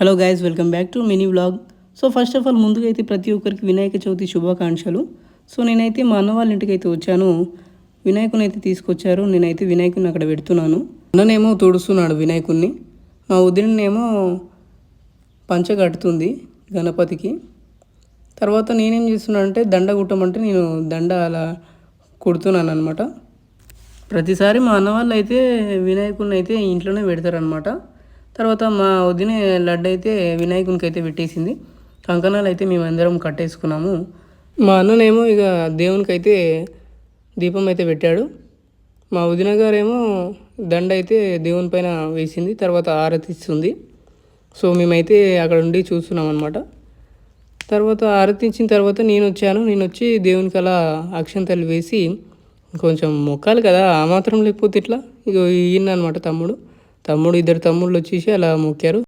Hello guys, welcome back to mini vlog. So first of all ముందుగా అయితే ప్రతి ఒక్కరికి వినాయక చవితి శుభాకాంక్షలు. సో నేనైతే మా అన్న వాళ్ళ ఇంటికి అయితే వచ్చాను. వినాయకుని అయితే తీసుకొచ్చారు. నేనైతే వినాయకుని అక్కడ పెడుతున్నాను. అన్ననేమో తుడుస్తున్నాడు వినాయకుడిని. మా వదినేమో పంచ కట్టుతుంది గణపతికి. తర్వాత నేనేం చేస్తున్నానంటే దండ కుట్టమంటే నేను దండ అలా కుడుతున్నాను అనమాట. ప్రతిసారి మా అన్న వాళ్ళు అయితే వినాయకుడిని అయితే ఇంట్లోనే పెడతారనమాట. తర్వాత మా వదిన లడ్డు అయితే వినాయకునికి అయితే పెట్టేసింది. కంకణాలు అయితే మేమందరం కట్టేసుకున్నాము. మా అన్ననేమో ఇక దేవునికి అయితే దీపం అయితే పెట్టాడు. మా వదిన గారేమో దండ అయితే దేవుని పైన వేసింది. తర్వాత ఆరతి ఇస్తుంది. సో మేమైతే అక్కడ ఉండి చూస్తున్నాం అనమాట. తర్వాత ఆరతి ఇచ్చిన తర్వాత నేను వచ్చి దేవునికి అలా అక్షంతలు వేసి కొంచెం మొక్కాలి కదా, ఆ మాత్రం లేకపోతే ఇట్లా ఇక ఈయన అనమాట తమ్ముడు ఇద్దరు తమ్ముళ్ళు వచ్చేసి అలా మొక్కారు.